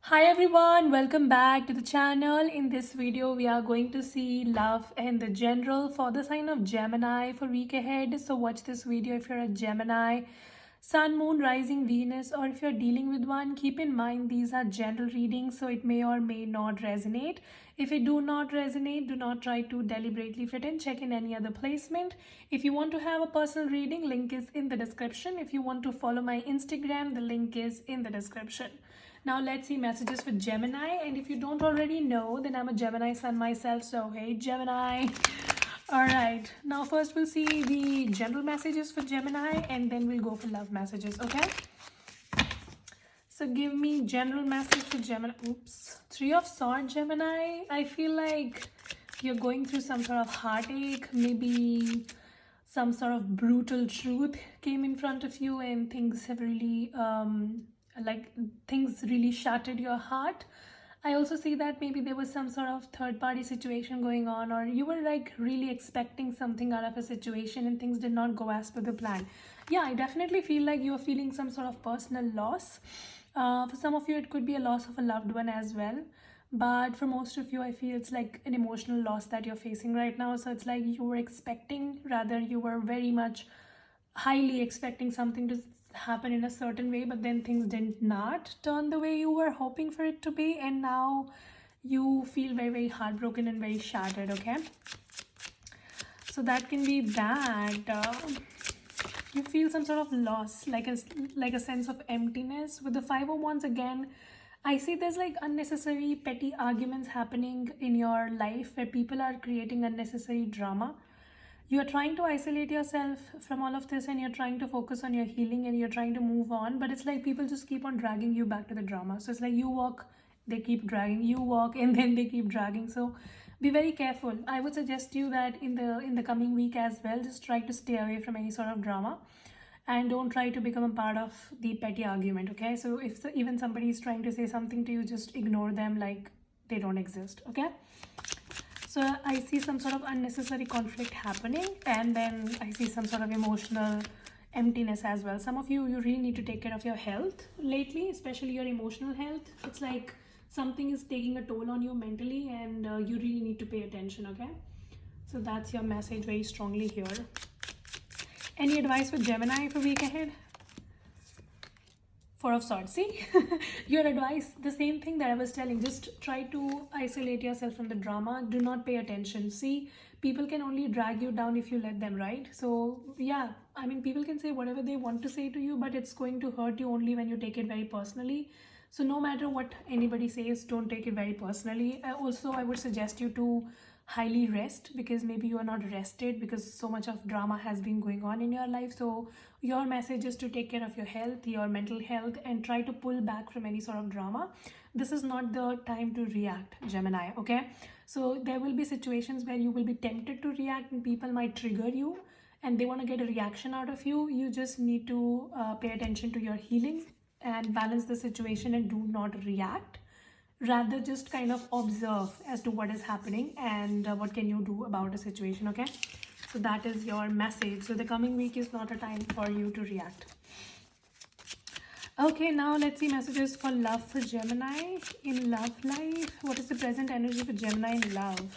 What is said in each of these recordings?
Hi everyone, welcome back to the channel. In this video, we are going to see love and the general for the sign of Gemini for week ahead. So watch this video if you're a Gemini, Sun, Moon, Rising, Venus, or if you're dealing with one. Keep in mind these are general readings, so it may or may not resonate. If it do not resonate, do not try to deliberately fit in. Check in any other placement. If you want to have a personal reading, link is in the description. If you want to follow my Instagram, the link is in the description. Now let's see messages for Gemini, and if you don't already know, then I'm a Gemini sun myself, so hey Gemini. All right, now first we'll see the general messages for Gemini and then we'll go for love messages, okay? So give me general message for Gemini. Oops. Three of Swords, Gemini. I feel like you're going through some sort of heartache, maybe some sort of brutal truth came in front of you and things have really things really shattered your heart. I also see that maybe there was some sort of third party situation going on, or you were like really expecting something out of a situation and things did not go as per the plan. Yeah, I definitely feel like you're feeling some sort of personal loss. For some of you, it could be a loss of a loved one as well. But for most of you, I feel it's like an emotional loss that you're facing right now. So it's like you were expecting, rather, you were very much highly expecting something to happen in a certain way, but then things did not turn the way you were hoping for it to be, and now you feel very, very heartbroken and very shattered, okay? So that can be that you feel some sort of loss, like a sense of emptiness. With the Five of Wands again, I see there's like unnecessary petty arguments happening in your life where people are creating unnecessary drama. You are trying to isolate yourself from all of this and you're trying to focus on your healing and you're trying to move on, but it's like people just keep on dragging you back to the drama. So it's like you walk, they keep dragging, you walk, and then they keep dragging. So be very careful. I would suggest you that in the coming week as well, just try to stay away from any sort of drama and don't try to become a part of the petty argument, okay? So if even somebody is trying to say something to you, just ignore them like they don't exist, okay? So I see some sort of unnecessary conflict happening, and then I see some sort of emotional emptiness as well. Some of you really need to take care of your health lately, especially your emotional health. It's like something is taking a toll on you mentally, and you really need to pay attention, okay? So that's your message very strongly here. Any advice for Gemini for week ahead? Four of Swords. See, your advice, the same thing that I was telling. Just try to isolate yourself from the drama. Do not pay attention. See, people can only drag you down if you let them, right? So yeah, I mean, people can say whatever they want to say to you, but it's going to hurt you only when you take it very personally. So no matter what anybody says, don't take it very personally. Also, I would suggest you to highly rest, because maybe you are not rested because so much of drama has been going on in your life. So your message is to take care of your health, your mental health, and try to pull back from any sort of drama. This is not the time to react, Gemini, okay? So there will be situations where you will be tempted to react and people might trigger you and they want to get a reaction out of you. You just need to pay attention to your healing and balance the situation and do not react. Rather, just kind of observe as to what is happening and what can you do about the situation, okay? So that is your message. So the coming week is not a time for you to react. Okay, now let's see messages for love for Gemini in love life. What is the present energy for Gemini in love?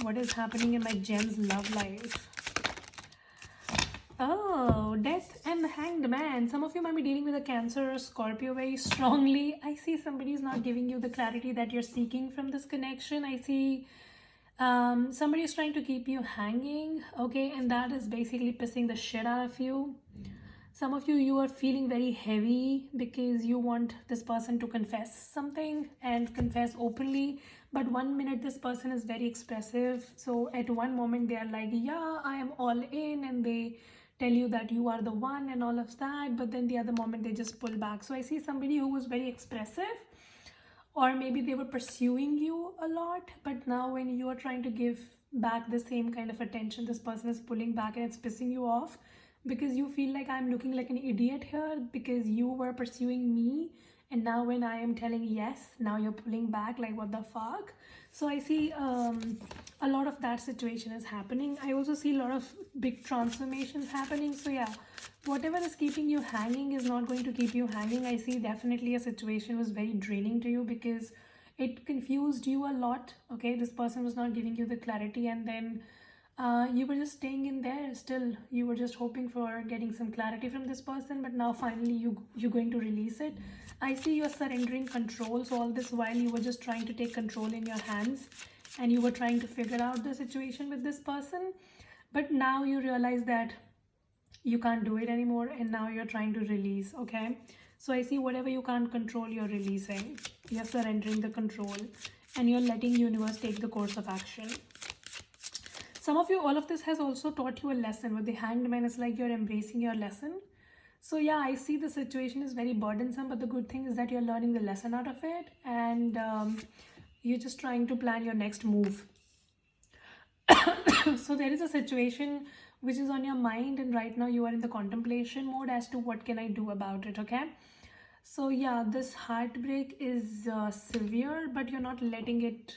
What is happening in my Gem's love life? Oh, Death and the Hanged Man. Some of you might be dealing with a Cancer or Scorpio very strongly. I see somebody is not giving you the clarity that you're seeking from this connection. I see somebody is trying to keep you hanging, okay, and that is basically pissing the shit out of you. Some of you are feeling very heavy because you want this person to confess something and confess openly, but one minute this person is very expressive. So at one moment they are like, yeah, I am all in, and they tell you that you are the one and all of that, but then the other moment they just pull back. So I see somebody who was very expressive, or maybe they were pursuing you a lot, but now when you are trying to give back the same kind of attention, this person is pulling back and it's pissing you off because you feel like I'm looking like an idiot here because you were pursuing me and now when I am telling yes, now you're pulling back, like what the fuck. So I see a lot of that situation is happening. I also see a lot of big transformations happening. So yeah, whatever is keeping you hanging is not going to keep you hanging. I see definitely a situation was very draining to you because it confused you a lot. Okay, this person was not giving you the clarity, and then you were just staying in there. Still, you were just hoping for getting some clarity from this person, but now finally you're going to release it. I see you're surrendering control. So all this while you were just trying to take control in your hands, and you were trying to figure out the situation with this person, but now you realize that you can't do it anymore, and now you're trying to release. Okay, so I see whatever you can't control, you're releasing. You're surrendering the control, and you're letting universe take the course of action. Some of you, all of this has also taught you a lesson. With the Hanged Man, it's like you're embracing your lesson. So yeah, I see the situation is very burdensome, but the good thing is that you're learning the lesson out of it, and you're just trying to plan your next move. So there is a situation which is on your mind, and right now you are in the contemplation mode as to what can I do about it. Okay, so yeah, this heartbreak is severe, but you're not letting it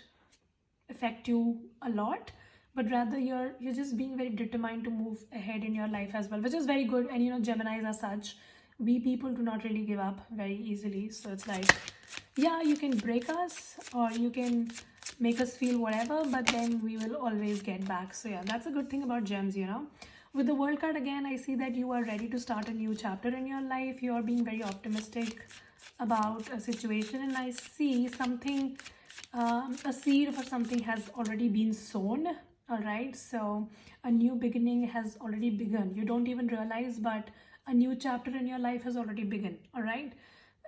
affect you a lot, but rather you're just being very determined to move ahead in your life as well, which is very good. And you know, Geminis are such, we people do not really give up very easily. So it's like, yeah, you can break us or you can make us feel whatever, but then we will always get back. So yeah, that's a good thing about gems, you know. With the World card again, I see that you are ready to start a new chapter in your life. You are being very optimistic about a situation, and I see something, a seed for something has already been sown. All right, so a new beginning has already begun. You don't even realize, but a new chapter in your life has already begun. All right,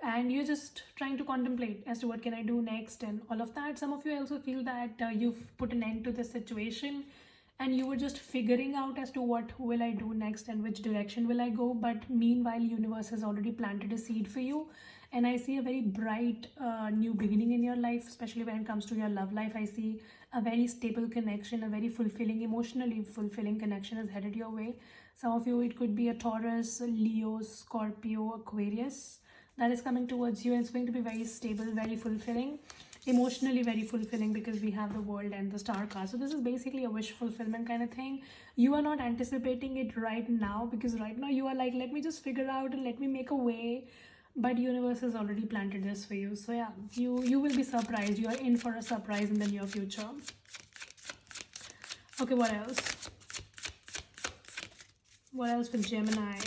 and you're just trying to contemplate as to what can I do next and all of that. Some of you also feel that you've put an end to this situation, and you were just figuring out as to what will I do next and which direction will I go. But meanwhile, universe has already planted a seed for you, and I see a very bright new beginning in your life, especially when it comes to your love life. I see a very stable connection, a very fulfilling, emotionally fulfilling connection is headed your way. Some of you, it could be a Taurus, Leo, Scorpio, Aquarius that is coming towards you, and it's going to be very stable, very fulfilling, emotionally very fulfilling, because we have the World and the Star card. So this is basically a wish fulfillment kind of thing. You are not anticipating it right now, because right now you are like, let me just figure out and let me make a way, but universe has already planted this for you. So yeah, you will be surprised. You are in for a surprise in the near future. Okay, what else? What else with Gemini?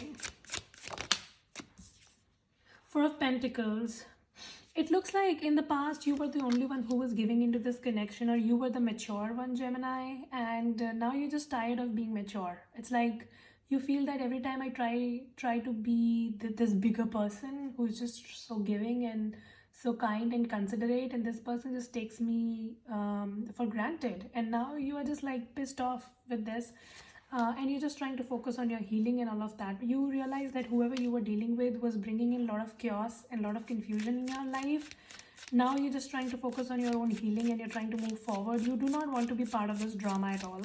Four of Pentacles. It looks like in the past you were the only one who was giving into this connection, or you were the mature one, Gemini, and now you're just tired of being mature. It's like you feel that every time I try to be this bigger person who's just so giving and so kind and considerate, and this person just takes me for granted, and now you are just like pissed off with this. And you're just trying to focus on your healing and all of that. You realize that whoever you were dealing with was bringing in a lot of chaos and a lot of confusion in your life. Now you're just trying to focus on your own healing, and you're trying to move forward. You do not want to be part of this drama at all.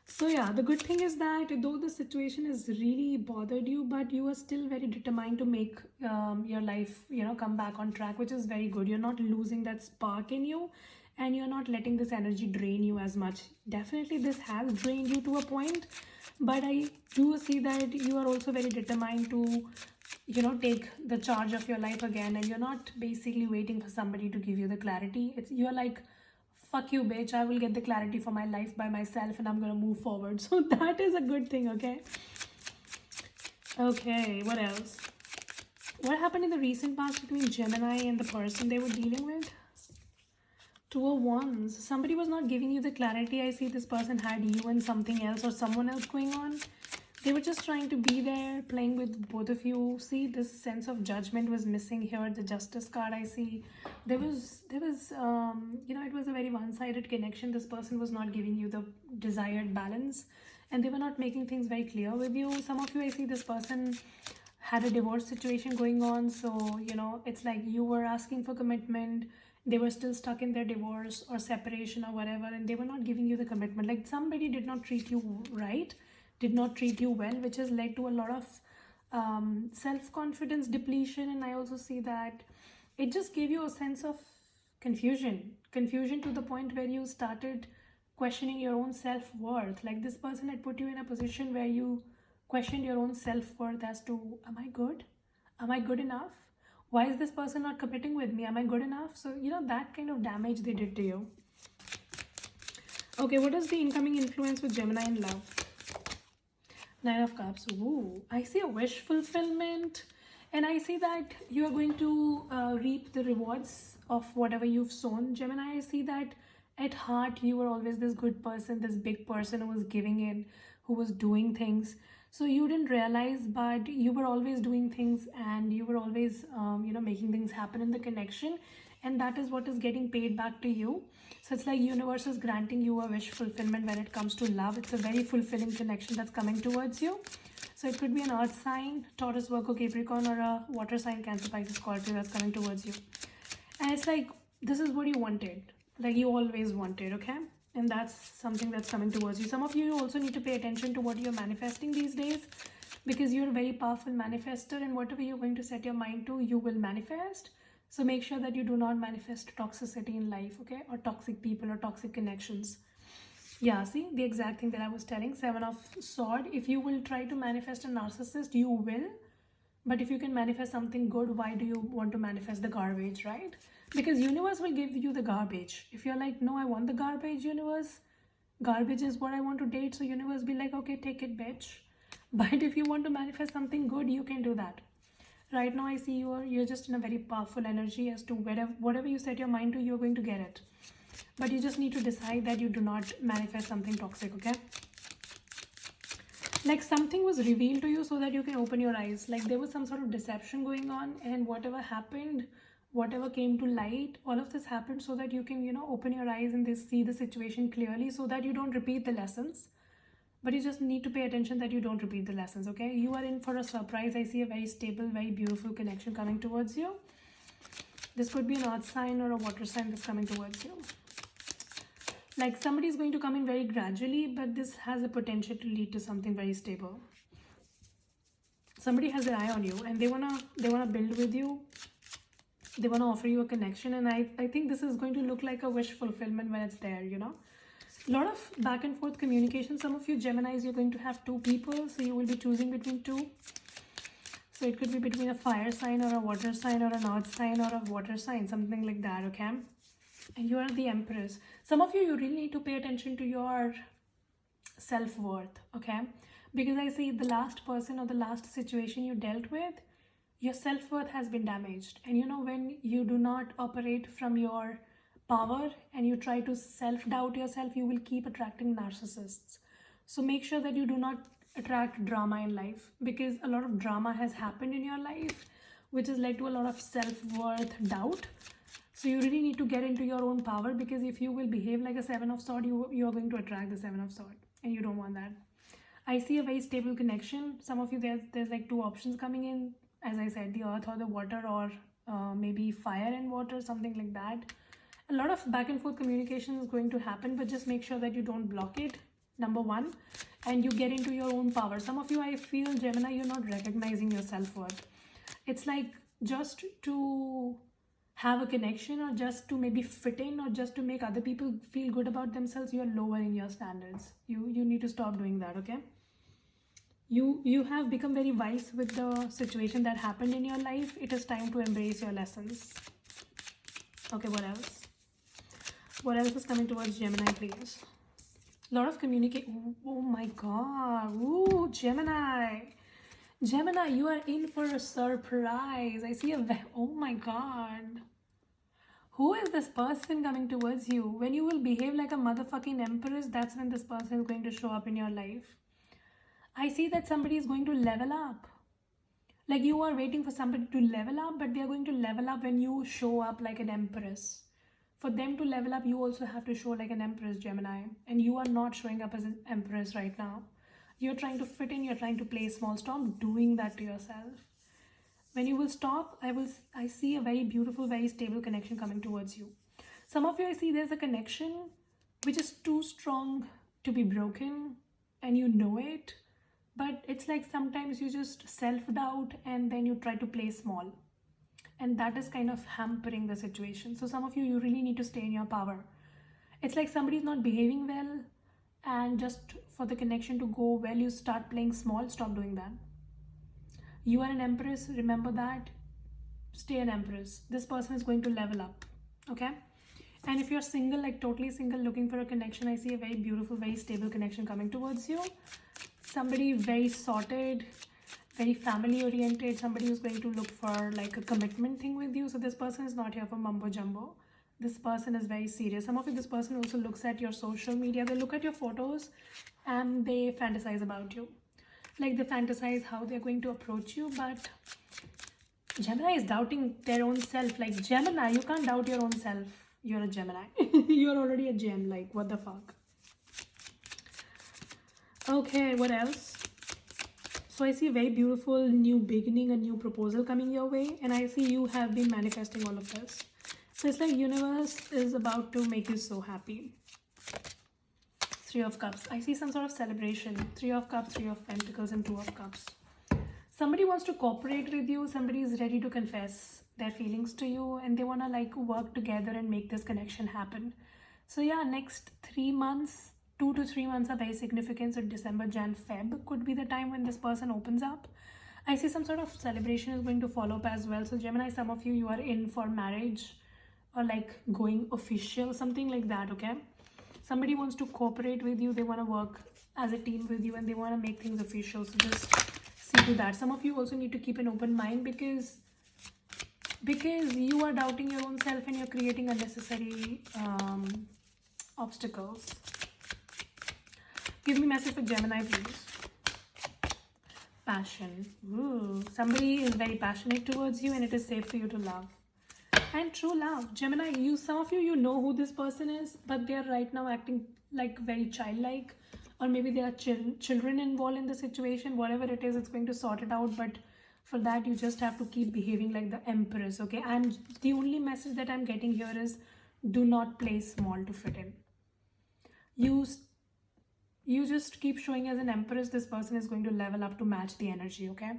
So yeah, the good thing is that though the situation has really bothered you, but you are still very determined to make your life, you know, come back on track, which is very good. You're not losing that spark in you, and you're not letting this energy drain you as much. Definitely this has drained you to a point, but I do see that you are also very determined to, you know, take the charge of your life again, and you're not basically waiting for somebody to give you the clarity. You're like, fuck you, bitch, I will get the clarity for my life by myself, and I'm gonna move forward. So that is a good thing. Okay, what else? What happened in the recent past between Gemini and the person they were dealing with? Two of Wands. Somebody was not giving you the clarity. I see this person had you and something else or someone else going on. They were just trying to be there, playing with both of you. See, this sense of judgment was missing here. The Justice card, I see. There was you know, it was a very one-sided connection. This person was not giving you the desired balance, and they were not making things very clear with you. Some of you, I see this person had a divorce situation going on. So, you know, it's like you were asking for commitment. They were still stuck in their divorce or separation or whatever, and they were not giving you the commitment. Like somebody did not treat you right, did not treat you well, which has led to a lot of self-confidence depletion, and I also see that it just gave you a sense of confusion to the point where you started questioning your own self-worth. Like this person had put you in a position where you questioned your own self-worth as to, am I good? Am I good enough? Why is this person not committing with me? Am I good enough? So that kind of damage they did to you. Okay, what is the incoming influence with Gemini in love? Nine of Cups. Ooh, I see a wish fulfillment, and I see that you are going to reap the rewards of whatever you've sown. Gemini, I see that at heart you were always this good person, this big person who was giving in, who was doing things. So you didn't realize, but you were always doing things, and you were always, making things happen in the connection, and that is what is getting paid back to you. So it's like universe is granting you a wish fulfillment when it comes to love. It's a very fulfilling connection that's coming towards you. So it could be an earth sign, Taurus, Virgo, Capricorn, or a water sign, Cancer, Pisces, Scorpio, that's coming towards you. And it's like, this is what you wanted. Like you always wanted, okay? And that's something that's coming towards you. Some of you also need to pay attention to what you're manifesting these days, because you're a very powerful manifester, and whatever you're going to set your mind to, you will manifest. So make sure that you do not manifest toxicity in life, okay? Or toxic people or toxic connections. Yeah, see, the exact thing that I was telling. Seven of Sword. If you will try to manifest a narcissist, you will. But if you can manifest something good, why do you want to manifest the garbage, right? Because universe will give you the garbage. If you're like, no, I want the garbage, universe. Garbage is what I want to date. So universe be like, okay, take it, bitch. But if you want to manifest something good, you can do that. Right now I see you're just in a very powerful energy as to whatever you set your mind to, you're going to get it. But you just need to decide that you do not manifest something toxic, okay? Like something was revealed to you so that you can open your eyes. Like there was some sort of deception going on, and whatever happened, whatever came to light, all of this happened so that you can, open your eyes and see the situation clearly, so that you don't repeat the lessons. But you just need to pay attention that you don't repeat the lessons, okay? You are in for a surprise. I see a very stable, very beautiful connection coming towards you. This could be an earth sign or a water sign that's coming towards you. Like somebody is going to come in very gradually, but this has the potential to lead to something very stable. Somebody has their eye on you, and they wanna build with you. They wanna offer you a connection, and I think this is going to look like a wish fulfillment when it's there, A lot of back and forth communication. Some of you Geminis, you're going to have two people, so you will be choosing between two. So it could be between a fire sign or a water sign or an earth sign or a water sign, something like that, okay? And you are the Empress. Some of you really need to pay attention to your self-worth, okay? Because I see the last person or the last situation you dealt with, your self-worth has been damaged. And when you do not operate from your power and you try to self-doubt yourself, you will keep attracting narcissists. So make sure that you do not attract drama in life, because a lot of drama has happened in your life, which has led to a lot of self-worth doubt. So you really need to get into your own power, because if you will behave like a Seven of Swords, you are going to attract the Seven of Swords, and you don't want that. I see a very stable connection. Some of you, there's like two options coming in. As I said, the earth or the water, or maybe fire and water, something like that. A lot of back and forth communication is going to happen, but just make sure that you don't block it, number one, and you get into your own power. Some of you, I feel, Gemini, you're not recognizing your self-worth. It's like just to have a connection, or just to maybe fit in, or just to make other people feel good about themselves, you're lowering your standards. You need to stop doing that, okay? You have become very wise with the situation that happened in your life. It is time to embrace your lessons. Okay, what else? What else is coming towards Gemini, please? A lot of communication. Oh my god. Ooh, Gemini. Gemini, you are in for a surprise. I see oh my god. Who is this person coming towards you? When you will behave like a motherfucking empress, that's when this person is going to show up in your life. I see that somebody is going to level up. Like you are waiting for somebody to level up, but they are going to level up when you show up like an empress. For them to level up, you also have to show like an empress, Gemini. And you are not showing up as an empress right now. You're trying to fit in, you're trying to play small. Stop doing that to yourself. When you will stop, I see a very beautiful, very stable connection coming towards you. Some of you, I see there's a connection which is too strong to be broken, and you know it, But it's like sometimes you just self-doubt and then you try to play small. And that is kind of hampering the situation. So some of you really need to stay in your power. It's like somebody's not behaving well, and just for the connection to go well, you start playing small. Stop doing that. You are an empress, remember that. Stay an empress. This person is going to level up, okay? And if you're single, like totally single, looking for a connection, I see a very beautiful, very stable connection coming towards you. Somebody very sorted, very family oriented, somebody who's going to look for like a commitment thing with you. So this person is not here for mumbo jumbo. This person is very serious. Some of you, this person also looks at your social media, they look at your photos and they fantasize about you. Like they fantasize how they're going to approach you. But Gemini is doubting their own self. Like Gemini, you can't doubt your own self. You're a Gemini. You're already a gem. Like what the fuck. Okay, what else? So I see a very beautiful new beginning, a new proposal coming your way, and I see you have been manifesting all of this. So it's like universe is about to make you so happy. Three of Cups. I see some sort of celebration. Three of Cups, Three of Pentacles, and Two of Cups. Somebody wants to cooperate with you. Somebody is ready to confess their feelings to you, and they want to like work together and make this connection happen. So yeah, next 3 months, 2 to 3 months are very significant. So December, Jan, Feb could be the time when this person opens up. I see some sort of celebration is going to follow up as well. So Gemini, some of you are in for marriage or like going official, something like that, okay? Somebody wants to cooperate with you. They want to work as a team with you and they want to make things official. So just see to that. Some of you also need to keep an open mind because you are doubting your own self and you're creating unnecessary obstacles. Give me message for Gemini, please. Passion. Ooh, somebody is very passionate towards you and it is safe for you to love. And true love. Gemini, some of you know who this person is, but they are right now acting like very childlike, or maybe there are children involved in the situation. Whatever it is, it's going to sort it out. But for that, you just have to keep behaving like the empress, okay? And the only message that I'm getting here is do not play small to fit in. You just keep showing as an empress. This person is going to level up to match the energy, okay?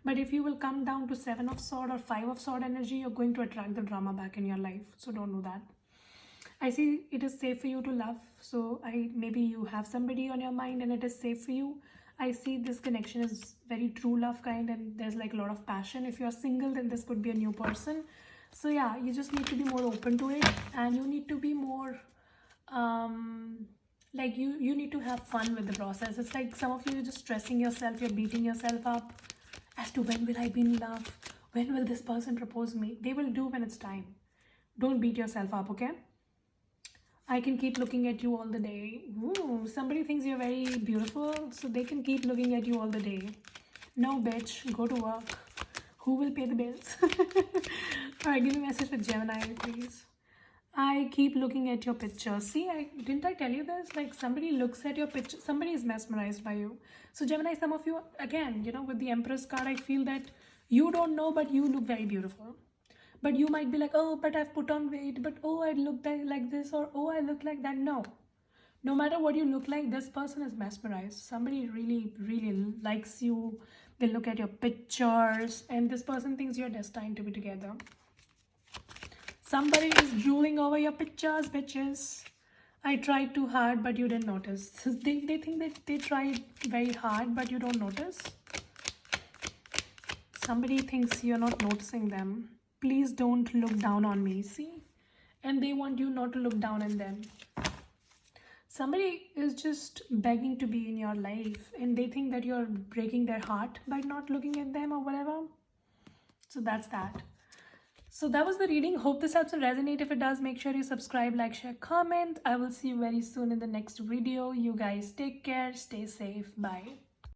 But if you will come down to 7 of Swords or 5 of Swords energy, you're going to attract the drama back in your life. So don't do that. I see it is safe for you to love. So maybe you have somebody on your mind and it is safe for you. I see this connection is very true love kind and there's like a lot of passion. If you're single, then this could be a new person. So yeah, you just need to be more open to it and you need to be more like you need to have fun with the process. It's like some of you are just stressing yourself, you're beating yourself up as to when will I be in love, when will this person propose me. They will do when it's time. Don't beat yourself up, okay? I can keep looking at you all the day. Ooh, somebody thinks you're very beautiful, so they can keep looking at you all the day. No, bitch, go to work. Who will pay the bills? Alright, give me a message for Gemini, please. I keep looking at your picture. See, didn't I tell you this? Like somebody looks at your picture, somebody is mesmerized by you. So Gemini, some of you, again, with the Empress card, I feel that you don't know, but you look very beautiful. But you might be like, oh, but I've put on weight, but oh, I look like this, or oh, I look like that. No matter what you look like, this person is mesmerized. Somebody really, really likes you. They look at your pictures and this person thinks you're destined to be together. Somebody is drooling over your pictures, bitches. I tried too hard, but you didn't notice. They think that they tried very hard, but you don't notice. Somebody thinks you're not noticing them. Please don't look down on me, see? And they want you not to look down on them. Somebody is just begging to be in your life and they think that you're breaking their heart by not looking at them or whatever. So that's that. So that was the reading. Hope this helps and resonate. If it does, make sure you subscribe, like, share, comment. I will see you very soon in the next video. You guys take care. Stay safe. Bye.